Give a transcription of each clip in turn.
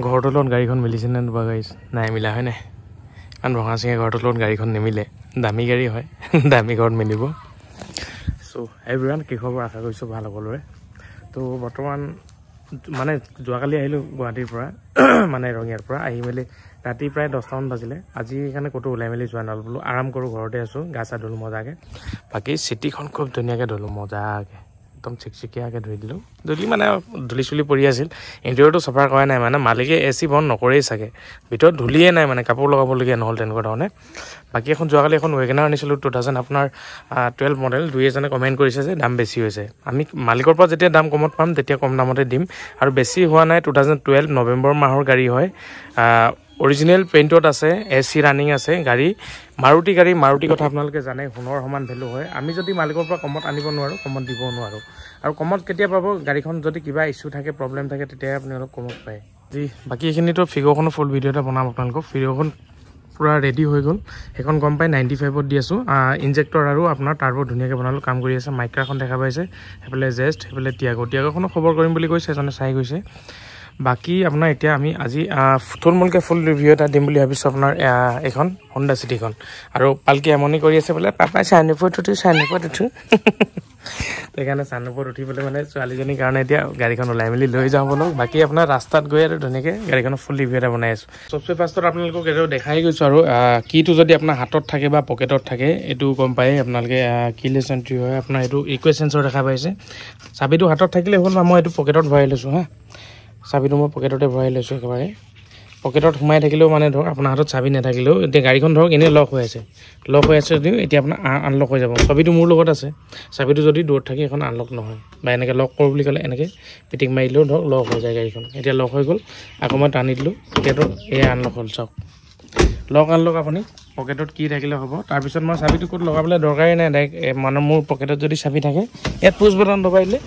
ঘৰটোৰ লগত গাড়ীখন মিলিছে নে নোপোৱা গাইছ নাই মিলা হয় নাই কাৰণ ভঙা চিঙা ঘৰটোৰ লগত গাড়ীখন নিমিলে দামী গাড়ী হয় দামী ঘৰত মিলিব চ' এভৰিৱান কি খবৰ আশা কৰিছোঁ ভাল সকলোৰে তো বৰ্তমান মানে যোৱাকালি আহিলোঁ গুৱাহাটীৰ পৰা মানে ৰঙিয়াৰ পৰা আহি মেলি ৰাতি প্ৰায় 10টামান বাজিলে আজি সেইকাৰণে ক'তো ওলাই মেলি যোৱা নহ'ল বোলো আৰাম কৰোঁ ঘৰতে আছোঁ গা চা ধুলোঁ মজাকৈ বাকী চিটিখন খুব ধুনীয়াকৈ ধুলোঁ মজাকৈ একদম চিকচিকীয়াকৈ ধুই দিলোঁ ধুলি মানে ধূলি চুলি পৰি আছিল ইণ্টেৰিয়ৰটো চফা কৰা নাই মানে মালিকে AC বন্ধ নকৰেই চাগে ভিতৰত ধূলিয়ে নাই মানে কাপোৰ লগাবলগীয়া নহ'ল তেনেকুৱা ধৰণে বাকী এখন যোৱাকালি এখন ৱেগনাৰ আনিছিলোঁ 2000 আপোনাৰ 12 মডেল দুই এজনে কমেণ্ট কৰিছে যে দাম বেছি হৈছে আমি মালিকৰ পৰা যেতিয়া দাম কমত পাম তেতিয়া কম দামতে দিম আৰু বেছি হোৱা নাই 2012 নৱেম্বৰ মাহৰ গাড়ী হয় অৰিজিনেল পেইণ্টত আছে AC ৰানিং আছে গাড়ী মাৰুতি কথা আপোনালোকে জানে সোণৰ সমান ভেলু হয় আমি যদি মালিকৰ পৰা কমত আনিব নোৱাৰোঁ কমত দিব নোৱাৰোঁ আৰু কমত কেতিয়া পাব গাড়ীখন যদি কিবা ইছ্যু থাকে প্ৰব্লেম থাকে তেতিয়া আপোনালোক কমত পায় যি বাকী এইখিনিতো ফিগৰখনো ফুল ভিডিঅ' এটা বনাম আপোনালোকক ফিগৰখন পুৰা ৰেডি হৈ গ'ল সেইখন গম পাই 95ত দি আছোঁ ইনজেক্টৰ আৰু আপোনাৰ টাৰ্বো ধুনীয়াকৈ বনালোঁ কাম কৰি আছে মাইক্ৰাখন দেখা পাইছে সেইফালে জেষ্ট সেইফালে টিয়াগোখনো খবৰ কৰিম বুলি কৈছে এজনে চাই গৈছে বাকি আপোনাৰ এতিয়া আমি আজি থুলমূলকৈ ফুল ৰিভিউ এটা দিম বুলি ভাবিছোঁ আপোনাৰ এখন হণ্ডা চিটিখন আৰু পালকি আমনি কৰি আছে বোলে পাপাই চাইনিপত উঠো সেইকাৰণে চাইনিপত উঠি পেলাই মানে ছোৱালীজনীৰ কাৰণে এতিয়া গাড়ীখন ওলাই মেলি লৈ যাওঁ বলক বাকী আপোনাৰ ৰাস্তাত গৈ আৰু ধুনীয়াকৈ গাড়ীখনৰ ফুল ৰিভিউ এটা বনাই আছোঁ চবচে ফাৰ্ষ্টত আপোনালোকক এইটো দেখাই গৈছোঁ আৰু কিটো যদি আপোনাৰ হাতত থাকে বা পকেটত থাকে এইটো গম পায় আপোনালোকে কিলেছ এণ্ট্ৰি হয় আপোনাৰ এইটো ৰিকুৱেষ্ট চেঞ্চৰ দেখা পাইছে চাবিটো হাতত থাকিলে হ'ল মই এইটো পকেটত ভৰাই লৈছোঁ হা চাবিটো মই পকেটতে ভৰাই লৈছোঁ একেবাৰে পকেটত সোমাই থাকিলেও মানে ধৰক আপোনাৰ হাতত চাবি নাথাকিলেও এতিয়া গাড়ীখন ধৰক এনেই লক হৈ আছে যদিও এতিয়া আপোনাৰ আনলক হৈ যাব চাবিটো মোৰ লগত আছে চাবিটো যদি দূৰত থাকে এখন আনলক নহয় বা এনেকৈ লক কৰোঁ বুলি ক'লে এনেকৈ পিটিক মাৰিলেও ধৰক লক হৈ যায় গাড়ীখন এতিয়া লক হৈ গ'ল আকৌ মই টানি দিলোঁ এতিয়াতো এয়া আনলক হ'ল চাওক লক আনলক আপুনি পকেটত কি থাকিলে হ'ব তাৰপিছত মই চাবিটো ক'ত লগাবলৈ দৰকাৰেই নাই ডাইৰেক্ট মানে মোৰ পকেটত যদি চাবি থাকে ইয়াত পুছ বটন দবাই দিলে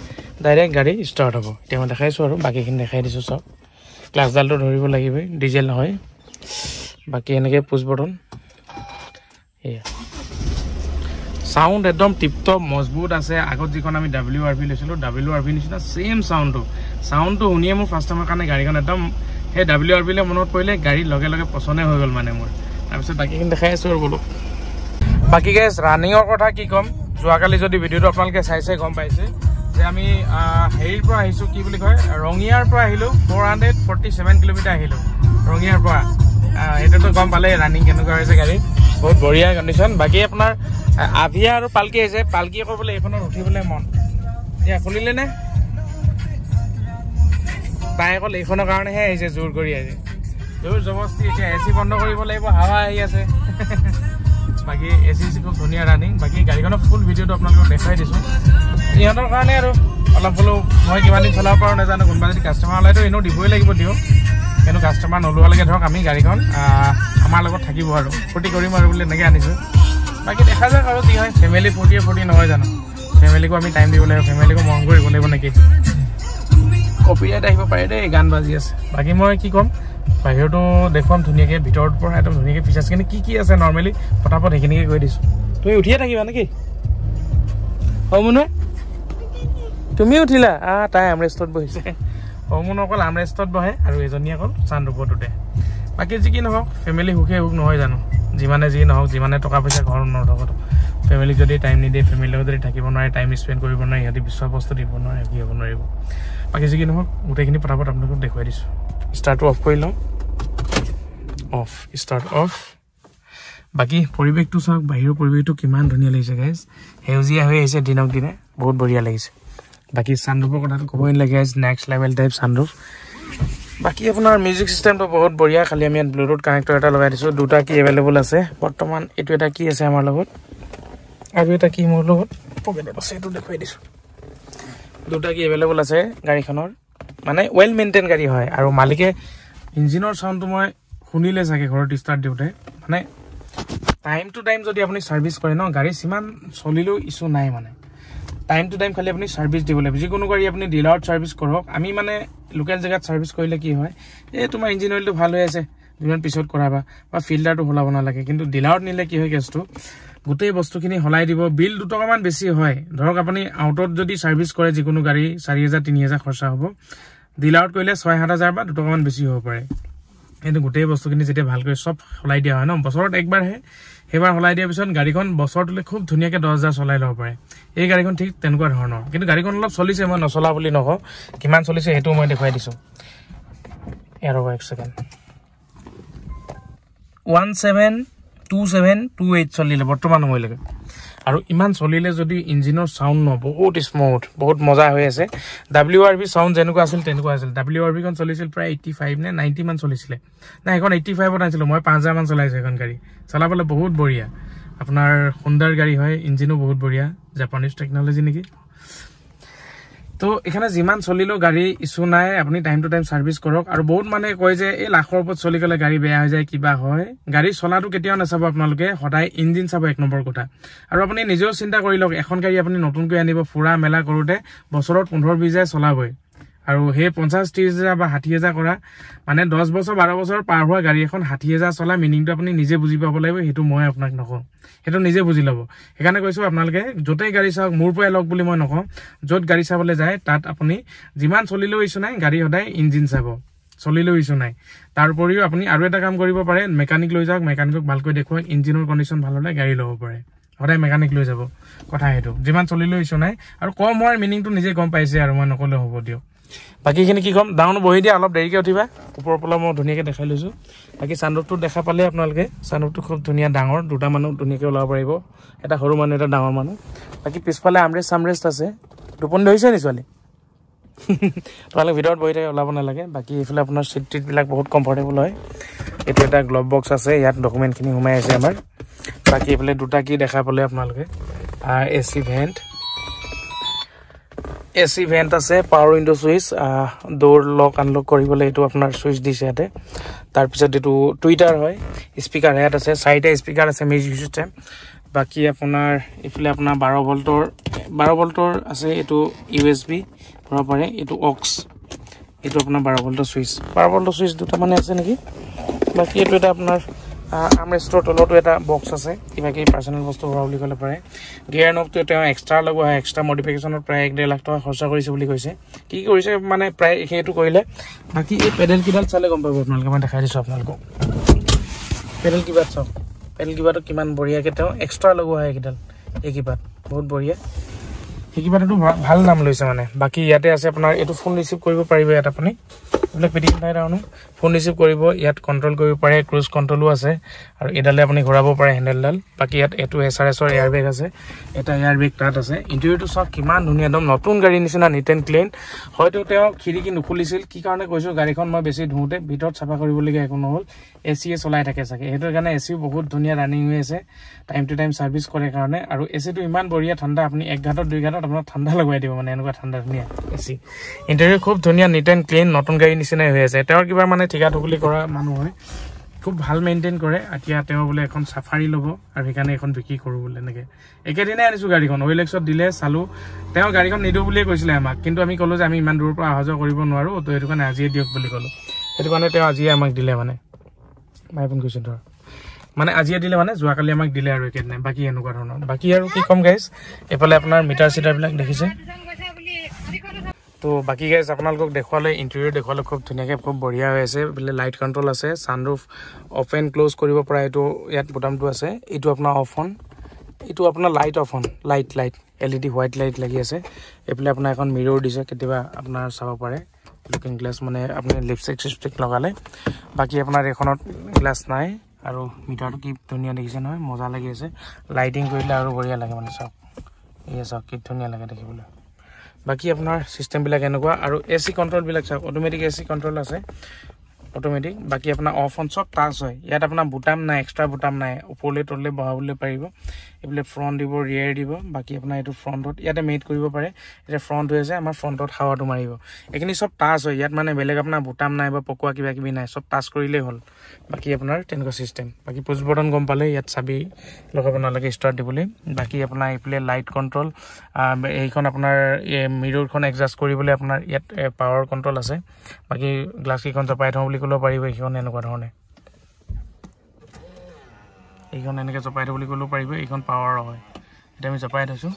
ডাইৰেক্ট গাড়ী ষ্টাৰ্ট হ'ব এতিয়া মই দেখাইছোঁ আৰু বাকীখিনি দেখাই দিছোঁ চাওক ক্লাছডালটো ধৰিব লাগিবই ডিজেল নহয় বাকী এনেকৈ পুছ বটন এয়া সাউন্ড একদম টিপটপ মজবুত আছে আগত যিখন আমি WRV লৈছিলোঁ WRV নিচিনা সেম সাউন্ডটো শুনিয়ে মোৰ ফাৰ্ষ্ট টাইমৰ কাৰণে গাড়ীখন একদম সেই WRV লৈ মনত পৰিলে গাড়ী লগে লগে পচন্দে হৈ গ'ল মানে মোৰ তাৰপিছত বাকীখিনি দেখাই আছোঁ আৰু বোলো বাকী গাইজ ৰানিঙৰ কথা কি ক'ম যোৱাকালি যদি ভিডিঅ'টো আপোনালোকে চাইছে গম পাইছে যে আমি হেৰিৰ পৰা আহিছোঁ কি বুলি কয় ৰঙিয়াৰ পৰা আহিলোঁ 447 কিলোমিটাৰ আহিলোঁ ৰঙিয়াৰ পৰা সেইটোতো গম পালে ৰানিং কেনেকুৱা হৈছে গাড়ী বহুত বঢ়িয়া কণ্ডিশ্যন বাকী আপোনাৰ আভিয়া আৰু পালকি আহিছে পালকি আকৌ বোলে এইখনত উঠিবলৈ মন এতিয়া খুলিলে নে তাই অকল এইখনৰ কাৰণেহে আহিছে জোৰ কৰি আহিছে জোৰ জবস্তি এতিয়া AC বন্ধ কৰিব লাগিব হাৱা আহি আছে বাকী AC খুব ধুনীয়া ৰানিং বাকী গাড়ীখনৰ ফুল ভিডিঅ'টো আপোনালোকক দেখাই দিছোঁ ইহঁতৰ কাৰণে আৰু অলপ হ'লেও মই কিমান দিন চলাব পাৰোঁ নাজানো কোনোবা যদি কাষ্টমাৰ ওলাইতো এনেও দিবই লাগিব দিয়ক কিন্তু কাষ্টমাৰ নোলোৱালৈকে ধৰক আমি গাড়ীখন আমাৰ লগত থাকিব আৰু ফূৰ্তি কৰিম আৰু বুলি এনেকৈ আনিছোঁ বাকী দেখা যাওক আৰু কি হয় ফেমিলি ফূৰ্তি নহয় জানো ফেমিলিকো আমি টাইম দিব লাগিব ফেমিলিকো মৰম কৰিব লাগিব নেকি কপিৰাইট আহিব পাৰে দেই গান বাজি আছে বাকী মই কি ক'ম বাহিৰতো দেখুৱাম ধুনীয়াকৈ ভিতৰৰ পৰা একদম ধুনীয়াকৈ ফিচাৰ্ছখিনি কি আছে নৰ্মেলি পটাপট সেইখিনিকে কৈ দিছোঁ তুমি উঠিয়ে থাকিবা নেকি হমুনুৱে তুমি উঠিলা তাই আমৰেষ্টত বহিছে হমুন অকল আমৰেষ্টত বহে আৰু এজনী অকল চানৰূপটোতে বাকী যি কি নহওক ফেমিলি সুখে সুখ নহয় জানো যিমানে যি নহওক যিমানে টকা পইচা ঘৰ নথকাটো ফেমিলিক যদি টাইম নিদিয়ে ফেমিলিৰ লগত যদি থাকিব নোৱাৰে টাইম স্পেণ্ড কৰিব নোৱাৰে সিহঁতি বিশ্বাস বস্তু দিব নোৱাৰে কি হ'ব নোৱাৰিব বাকী যি কি নহওক গোটেইখিনি পটাপট আপোনালোকক দেখুৱাই দিছোঁ ষ্টাৰ্টটো অফ কৰি লওঁ ষ্টাৰ্ট অফ বাকী পৰিৱেশটো চাওক বাহিৰৰ পৰিৱেশটো কিমান ধুনীয়া লাগিছে গাইজ সেউজীয়া হৈ আহিছে দিনক দিনে বহুত বঢ়িয়া লাগিছে বাকী ছানৰুফৰ কথাটো ক'বই নালাগে guys next level type sunroof বাকী আপোনাৰ মিউজিক চিষ্টেমটো বহুত বঢ়িয়া খালি আমি ইয়াত ব্লুটুথ কানেক্টৰ এটা লগাই দিছোঁ দুটা কি এভেইলেবল আছে বৰ্তমান এইটো এটা কি আছে আমাৰ লগত আৰু এটা কি মোৰ লগত পকেটত আছে এইটো দেখুৱাই দিছোঁ দুটা কি এভেইলেবল আছে গাড়ীখনৰ মানে ৱেল মেইনটেইন গাড়ী হয় আৰু মালিকে ইঞ্জিনৰ চাউণ্ডটো মই শুনিলে চাগে ঘৰত ষ্টাৰ্ট দিওঁতে মানে টাইম টু টাইম যদি আপুনি ছাৰ্ভিচ কৰে ন গাড়ী সিমান চলিলেও ইছ্যু নাই মানে টাইম টু টাইম খালি আপুনি ছাৰ্ভিচ দিব লাগিব যিকোনো গাড়ী আপুনি ডিলাৰত ছাৰ্ভিচ কৰক আমি মানে লোকেল জেগাত ছাৰ্ভিচ কৰিলে কি হয় এই তোমাৰ ইঞ্জিন অইলটো ভাল হৈ আছে দুদিন পিছত কৰাবা বা ফিল্টাৰটো সলাব নালাগে কিন্তু ডিলাৰত নিলে কি হয় কেছটো গোটেই বস্তুখিনি সলাই দিব বিল 2 টকামান বেছি হয় ধৰক আপুনি আউটত যদি ছাৰ্ভিচ কৰে যিকোনো গাড়ী 4000 3000 খৰচা হ'ব ডিলাৰত কৰিলে 6-7 হাজাৰ বা 2 টকামান বেছি হ'ব পাৰে কিন্তু গোটেই বস্তুখিনি যেতিয়া ভালকৈ সব সলাই দিয়া হয় ন বছৰত একবাৰহে হেবাৰ সলাই দিয়াৰ পিছত গাড়ীখন বছৰটোলে খুব ধুনীয়াকৈ 10,000 চলাই ল'ব পাৰে এই গাড়ীখন ঠিক তেনেকুৱা ধৰণৰ কিন্তু গাড়ীখন অলপ চলিছে মই নচলা বুলি নকওঁ কিমান চলিছে হেতু মই দেখুৱাই দিছো এৰ এক সেকেন্ড 172728 চলিলে বৰ্তমান সময়লৈকে আৰু ইমান চলিলে যদি ইঞ্জিনৰ সাউন্ড ন বহুত স্মুথ বহুত মজা হৈ আছে WRV সাউন্ড যেনেকুৱা আছিল তেনেকুৱা আছিল WRV খন চলিছিল প্ৰায় 85 নে 90 মান চলিছিলে না এখন 85 ত আছিলো মই 5000 মান চলাইছো এখন গাড়ী চলাবলৈ বহুত বঢ়িয়া আপোনাৰ সুন্দৰ গাড়ী হয় ইঞ্জিনও বহুত বঢ়িয়া জাপানিজ টেকনলজি নেকি তো এখানে যিমান চলিলো গাড়ী ইস্যু নাই আপুনি টাইম টু টাইম সার্ভিস কৰক আৰু বহুত মানে কয় যে এই লাখৰ ওপৰত চলি গলে গাড়ী বেয়া হৈ যায় কিবা হয় গাড়ী চলাটো কেতিয়াও নাচাব আপোনালোকে সদায় ইঞ্জিন চাব এক নম্বৰ কথা আৰু আপুনি নিজেও চিন্তা কৰি লওক এখন গাড়ী আপুনি নতুনকৈ আনিব ফুৰা মেলা কৰোতে বছৰত 15-20 চলাবই আৰু হে 50-30 বা 60,000 কৰা মানে 10 বছৰ 12 বছৰ পাৰ হোৱা গাড়ী এখন 60,000 চলা মিনিংটো আপুনি নিজে বুজি পাব লাগিব হেতু মই আপোনাক নকওঁ হেতু নিজে বুজি লব এখানে কৈছো আপোনালোকে যতেই গাড়ী চাওক মোৰ পৰাই লওক বুলি মই নকওঁ যত গাড়ী চাবলৈ যায় তাত আপুনি যিমান চলিলেও ইছু নাই গাড়ী সদায় ইঞ্জিন চাব চলিলেও ইছু নাই তাৰ উপৰিও আপুনি আৰু এটা কাম কৰিব পাৰে মেকানিক লৈ যাওক মেকানিকক ভালকৈ দেখুৱাওক ইঞ্জিনৰ কণ্ডিচন ভাল হলে গাড়ী ল'ব পাৰে সদায় মেকানিক লৈ যাব কথা হেতু যিমান চলিলেও ইছু নাই আৰু কম হোৱাৰ মিনিংটো নিজে গম পাইছে আৰু মই নকলে হ'ব দিও বাকিখিনি কি কম ডাউন বহি দিয়া অলপ দেৰিকে উঠিবা ওপৰৰ পৰা মই ধুনীয়াকৈ দেখাই লৈছো বাকি সানৰুফটো দেখা পালে আপোনালোকে সানৰুফটো খুব ধুনীয়া ডাঙৰ দুটা মানুহ ধুনীয়াকৈ ওলাব পাৰিব এটা সৰু মানুহ এটা ডাঙৰ মানুহ বাকি পিছফালে আমৰেষ্ট আছে টোপনি ধৰিছে নি ছোৱালী তোমালোকে ভিতৰত বহি থাকে ওলাব নালাগে বাকি এইফালে আপোনাৰ সিট বিলাক বহুত কমফৰ্টেবল হয় এটো এটা গ্লভ বক্স আছে ইয়াত ডকুমেন্টখিনি ঘুমাই আছে আমাৰ বাকি এইফালে দুটা কি দেখা পালে আপোনালোকে AC vent আছে পাৱাৰ উইন্ডো সুইচ ডোৰ লক আনলক কৰিবলৈ এটো আপোনাৰ সুইচ দিছে ইয়াতে তাৰ পিছত এটো টুইটাৰ হয় স্পিকাৰ হেড আছে সাইডে স্পিকাৰ আছে মিউজিক সিস্টেম বাকি আপোনাৰ ইফালে আপোনাৰ 12 ভল্টৰ আছে এটো USB ভৰাব পাৰে এটো অক্স এটো আপোনাৰ 12 ভল্টৰ সুইচ দুটা মানে আছে নেকি বাকি এটো এটা আপোনাৰ আমৰেষ্টৰ তলতো এটা বক্স আছে কিবা কি পাৰ্সোনাল বস্তু ভৰাব বুলি কলে পাৰে গিয়াৰ নবটো এটা এক্সট্ৰা লগোৱা হয় এক্সট্ৰা মডিফিকেশনৰ প্ৰায় 1.5 লাখ টকা খৰচ কৰিছে বুলি কৈছে কি কৰিছে মানে প্ৰায় হেতু কৰিলে বাকি এই পেডেল কিডাল চালে গম পাব আপোনালোকে মই দেখাই দিছো আপোনালোকক পেডেল কিবাত চাওক পেডেল কিবাটো কিমান বঢ়িয়া কেটাও এক্সট্ৰা লগোৱা হয় কিডাল এই কিবাত বহুত বঢ়িয়া এই কিবাটো ভাল নাম লৈছে মানে বাকি ইয়াতে আছে আপোনাৰ এটো ফোন ৰিসিভ কৰিব পাৰিব ইয়াত আপুনি বলে পেডিং নাই ৰাউন ফোন ৰিসিভ কৰিব ইয়াত কন্ট্ৰোল কৰিব পাৰে ক্ৰুজ কন্ট্ৰোলও আছে আৰু এডালে আপুনি ঘৰাব পাৰে হ্যান্ডেলডাল বাকি ইয়াত এটো SRS-ৰ এয়াৰবেগ আছে এটা এয়াৰবেগ তাত আছে ইন্টেৰিয়ৰটো সব কিমান ধুনীয়া একদম নতুন গাড়ী নিচিনা নিট এণ্ড ক্লিন হয়তো তেওঁ খিৰিকি নুখুলিছিল কি কাৰণে কৈছো গাড়ীখন মই বেছি ধুতে ভিতৰত চাফা কৰিবলগীয়া একো নহল এসিয়ে চলাই থাকে চাগে হেতৰ কাৰণে এসি বহুত ধুনীয়া ৰানিং হৈ আছে টাইম টু টাইম সাৰ্ভিস কৰে কাৰণে আৰু এসিটো ইমান বঢ়িয়া ঠাণ্ডা আপুনি 1 ঘাটত 2 ঘাটত আপোনাৰ ঠাণ্ডা লগাই দিব মানে এনেকুৱা ঠাণ্ডা ধুনীয়া এসি ইন্টেৰিয়ৰ খুব ধুনীয়া নিট এণ্ড ক্লিন নতুন গাড়ী নিচিনা হৈ আছে তেওঁৰ কিবা মানে ঠিকা ঠুকলি কৰা মানুহ হয় খুব ভাল মেইনটেইন কৰে এতিয়া তেওঁ বলে এখন সাফাৰি লব আৰু হেকানে এখন বিক্ৰী কৰো বলে নেকে একেদিনে আনিছো গাড়ীখন ওইলেক্সত দিলে চালু তেওঁ গাড়ীখন নিদু বুলিয়ে কৈছিলে আমাক কিন্তু আমি কলো যে আমি ইমান দূৰৰ পৰা আহা যোৱা কৰিব নোৱাৰো তো এটো কাৰণে আজিয়ে দিয়ক বুলি কলো এটো কাৰণে তেওঁ আজিয়ে আমাক দিলে মানে মাইপন কৈছে ধৰ মানে আজিয়ে দিলে মানে যোৱাকালি আমাক দিলে আৰু একেদিনে বাকি এনেকুৱা ধৰণৰ বাকি আৰু কি কম গাইস এফালে আপোনাৰ মিটাৰ সিটাৰ বিলাক দেখিছে তো বাকি গাইস আপোনালোকক দেখুৱালে ইন্টেৰিয়ৰ দেখুৱালে খুব ধুনীয়াকৈ খুব বঢ়িয়া হৈ আছে বলে লাইট কন্ট্ৰোল আছে সানৰুফ ওপেন ক্লোজ কৰিব পৰা এটো ইয়াত বুটামটো আছে এটো আপোনাৰ অফ অন এটো আপোনাৰ light off on light LED white light লাগি আছে এফালে আপোনাৰ এখন মিৰৰ দিছে কেতিয়াবা আপোনাৰ চাব পাৰে লুকিং গ্লাস মানে আপুনি লিপষ্টিক লগালে বাকি আপোনাৰ এখনত গ্লাস নাই আৰু মিটাৰটো কি ধুনীয়া দেখিছে নহয় মজা লাগি আছে লাইটিং কৰিলে আৰু বঢ়িয়া লাগে মানে সব এই সব কি ধুনীয়া লাগে দেখিবলৈ বাকি আপোনাৰ সিস্টেম বিলাক এনেকুৱা আৰু এসি কন্ট্ৰোল বিলাক চাওক অটোমেটিক এসি কন্ট্ৰোল আছে অটোমেটিক বাকি আপোনাৰ অফ অন সব টাচ হয় ইয়াত আপোনাৰ বুটাম নাই এক্সট্ৰা বুটাম নাই ওপৰলে তললে বহাবলৈ পাৰিব এফলে ফ্ৰন্ট দিব ৰিয়াৰ দিব বাকি আপোনাৰ এটো ফ্ৰন্টত ইয়াতে মেট কৰিব পাৰে এটা ফ্ৰন্ট হৈ আছে আমাৰ ফ্ৰন্টত হাৱাটো মাৰিব এখিনি সব টাচ হয় ইয়াত মানে বেলেগ আপোনাৰ বুটাম নাই বা পকোৱা কিবা কিবি নাই সব টাচ কৰিলে হ'ল বাকি আপোনাৰ তেনেকুৱা সিস্টেম বাকি পুশ বটন গম পালে ইয়াত চাবি লগাব নালাগে ষ্টাৰ্ট দিবলৈ বাকি আপোনাৰ ইফলে লাইট কন্ট্ৰোল এইখন আপোনাৰ মিৰৰখন এডজাস্ট কৰিবলৈ আপোনাৰ ইয়াত পাৱাৰ কন্ট্ৰোল আছে বাকি গ্লাস কিখন চপাই থওঁ বুলি কলো পাৰিব এইখন এনেকুৱা ধৰণে এইখন এনেকৈ চপাই থওঁ বুলি কলো পাৰিব এইখন পাৱাৰ হয় এটা আমি চপাই থৈছো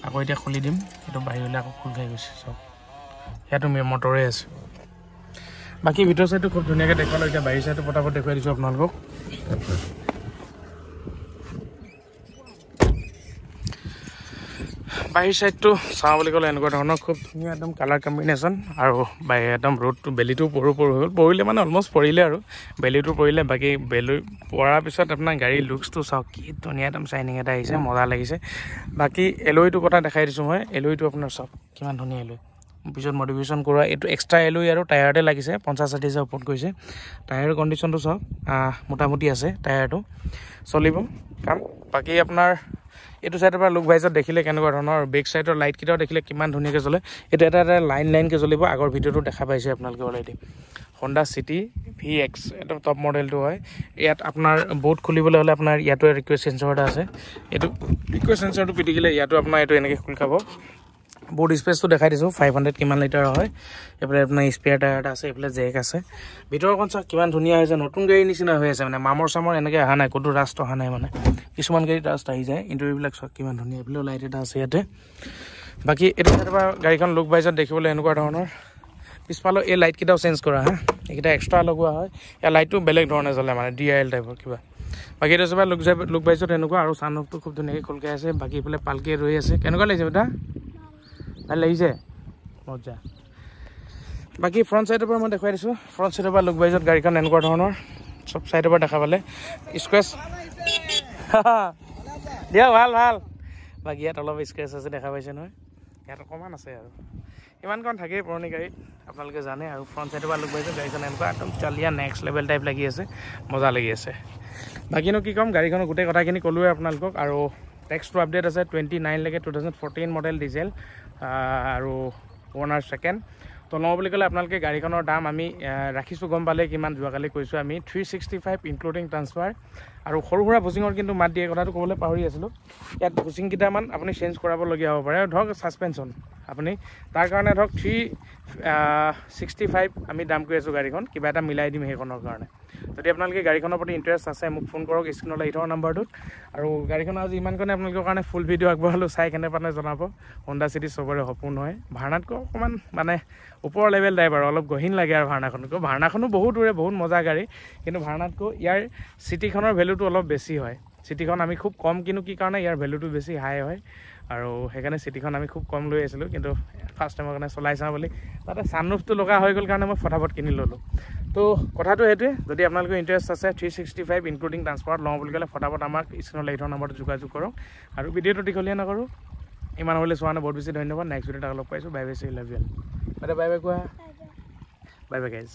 আকৌ এতিয়া খুলি দিম এটো বাহিৰলৈ আকৌ খুল খাই গৈছে সব ইয়াতো মটৰে আছে বাকী ভিতৰ চাইডটো খুব ধুনীয়াকৈ দেখুৱালোঁ এতিয়া বাহিৰ চাইডটো পটাপট দেখুৱাই দিছোঁ আপোনালোকক বাহিৰ চাইডটো চাওঁ বুলি ক'লে এনেকুৱা ধৰণৰ খুব ধুনীয়া একদম কালাৰ কম্বিনেশ্যন আৰু বাহিৰ একদম ৰ'দটো বেলিটো পৰু হৈ গ'ল পৰিলে মানে অলমষ্ট পৰিলে আৰু বেলিটো পৰিলে বাকী বেলি পৰাৰ পিছত আপোনাৰ গাড়ীৰ লুকছটো চাওক কি ধুনীয়া একদম চাইনিং এটা আহিছে মজা লাগিছে বাকী এলয়টো কথা দেখাই দিছোঁ মই এলয়টো আপোনাৰ চাওক কিমান ধুনীয়া এলয় পিছত মডিফিকেশ্যন কৰা এইটো এক্সট্ৰা এলয় আৰু টায়াৰতে লাগিছে 50-60,000 ওপৰত গৈছে টায়াৰৰ কণ্ডিশ্যনটো চাওক মোটামুটি আছে টায়াৰটো চলিব কাম বাকী আপোনাৰ এইটো চাইডৰ পৰা লুক ভাইজত দেখিলে কেনেকুৱা ধৰণৰ বেক চাইডৰ লাইটকেইটাও দেখিলে কিমান ধুনীয়াকৈ জ্বলে এইটো এটা লাইনকৈ জ্বলিব আগৰ ভিডিঅ'টো দেখা পাইছে আপোনালোকে অলৰেডি Honda City VX এটা টপ মডেলটো হয় ইয়াত আপোনাৰ বোট খুলিবলৈ হ'লে আপোনাৰ ইয়াতো ৰিকুৱেষ্ট সেন্সৰ এটা আছে এইটো ৰিকুৱেষ্ট সেন্সৰটো পিটিকিলে ইয়াতো আপোনাৰ এইটো এনেকৈ খুলি খাব বোট স্পেচটো দেখাই দিছোঁ 500 কিমান লিটাৰ হয় এইফালে আপোনাৰ স্পেয়াৰ টায়াৰ এটা আছে এইফালে জেক আছে ভিতৰখন চাওক কিমান ধুনীয়া হৈছে নতুন গাড়ীৰ নিচিনা হৈ আছে মানে মামৰ চামৰ এনেকৈ অহা নাই ক'তো ৰাস্ত অহা নাই মানে কিছুমান গাড়ীত ৰাস্ত আহি যায় ইণ্টাৰভিউবিলাক চাওক কিমান ধুনীয়া এইফালেও লাইট এটা আছে ইয়াতে বাকী এইটো চাইডৰ পৰা গাড়ীখন লুক ভাইজত দেখিবলৈ এনেকুৱা ধৰণৰ পিছফালৰ এই লাইটকেইটাও চেঞ্জ কৰা হা এইকেইটা এক্সট্ৰা লগোৱা হয় ইয়াৰ লাইটটো বেলেগ ধৰণে জ্বলে মানে DIL টাইপৰ কিবা বাকী এইটো চাবা লুক ভাইজত এনেকুৱা আৰু চানৰুফটো খুব ধুনীয়াকৈ খোলকৈ আছে বাকী এইফালে পালকি ৰৈ আছে কেনেকুৱা লাগিছে বেটা ভাল লাগিছে মজা বাকী ফ্ৰণ্ট চাইডৰ পৰা মই দেখুৱাই দিছোঁ ফ্ৰণ্ট চাইডৰ পৰা লুক ভাইজত গাড়ীখন এনেকুৱা ধৰণৰ চব চাইডৰ পৰা দেখা পালে স্ক্ৰেচ দিয়া ভাল বাকী ইয়াত অলপ স্ক্ৰেচ আছে দেখা পাইছে নহয় ইয়াত অকণমান আছে আৰু ইমানকণ থাকেই পুৰণি গাড়ীত আপোনালোকে জানে আৰু ফ্ৰণ্ট চাইডৰ পৰা লুক ভাইজত গাড়ীখন এনেকুৱা একদম চালিয়া নেক্সট লেভেল টাইপ লাগি আছে মজা লাগি আছে বাকীনো কি ক'ম গাড়ীখনৰ গোটেই কথাখিনি ক'লোৱে আপোনালোকক আৰু টেক্সটো আপডেট আছে 29 লৈকে 2014 মডেল ডিজেল আৰু ওনাৰ সেকেণ্ড তো লওঁ বুলি ক'লে আপোনালোকে গাড়ীখনৰ দাম আমি ৰাখিছোঁ গম পালে কিমান যোৱাকালি কৈছোঁ আমি 365 ইনক্লুডিং ট্ৰান্সফাৰ আৰু সৰু সুৰা বুচিঙৰ কিন্তু মাত দিয়ে কথাটো ক'বলৈ পাহৰি আছিলোঁ ইয়াত বুচিং কেইটামান আপুনি চেঞ্জ কৰাবলগীয়া হ'ব পাৰে ধৰক ছাছপেনশ্যন আপুনি তাৰ কাৰণে ধৰক 365 আমি দাম কৰি আছোঁ গাড়ীখন কিবা এটা মিলাই দিম সেইখনৰ কাৰণে যদি আপোনালোকে গাড়ীখনৰ প্ৰতি ইণ্টাৰেষ্ট আছে মোক ফোন কৰক স্ক্ৰীণলৈ ইথৰ নাম্বাৰটোত আৰু গাড়ীখন আজি ইমানকণে আপোনালোকৰ কাৰণে ফুল ভিডিঅ' আগবঢ়ালোঁ চাই কেনে পানে জনাব Honda City চবৰে সপোন হয় ভাৰ্নাতকৈ অকণমান মানে ওপৰ লেভেল ড্ৰাইভাৰ অলপ গহীন লাগে আৰু ভাৰ্নাখনতকৈ ভাৰ্নাখনো বহুত দূৰে বহুত মজা গাড়ী কিন্তু ভাৰ্নাতকৈ ইয়াৰ চিটিখনৰ ভেলুটো অলপ বেছি হয় চিটিখন আমি খুব কম কিনো কি কাৰণে ইয়াৰ ভেলুটো বেছি হাই হয় আৰু সেইকাৰণে চিটিখন আমি খুব কম লৈ আছিলোঁ কিন্তু ফাৰ্ষ্ট টাইমৰ কাৰণে চলাই চাওঁ বুলি তাতে ছানৰুফটো লগা হৈ গ'ল কাৰণে মই ফটাফট কিনি ল'লোঁ তো কথাটো সেইটোৱে যদি আপোনালোকৰ ইণ্টাৰেষ্ট আছে 365 ইনক্লুডিং ট্ৰান্সপৰ্ট লওঁ বুলি ক'লে ফটাফট আমাক স্ক্ৰীণলৈ ইথৰ নাম্বাৰটো যোগাযোগ কৰক আৰু ভিডিঅ'টো দীঘলীয়া নকৰোঁ ইমান হ'লে চোৱা বহুত বেছি ধন্যবাদ নেক্সট ভিডিঅ'ত লগ পাইছোঁ bye bye C love you bye bye কোৱা বাই বাই গাইজ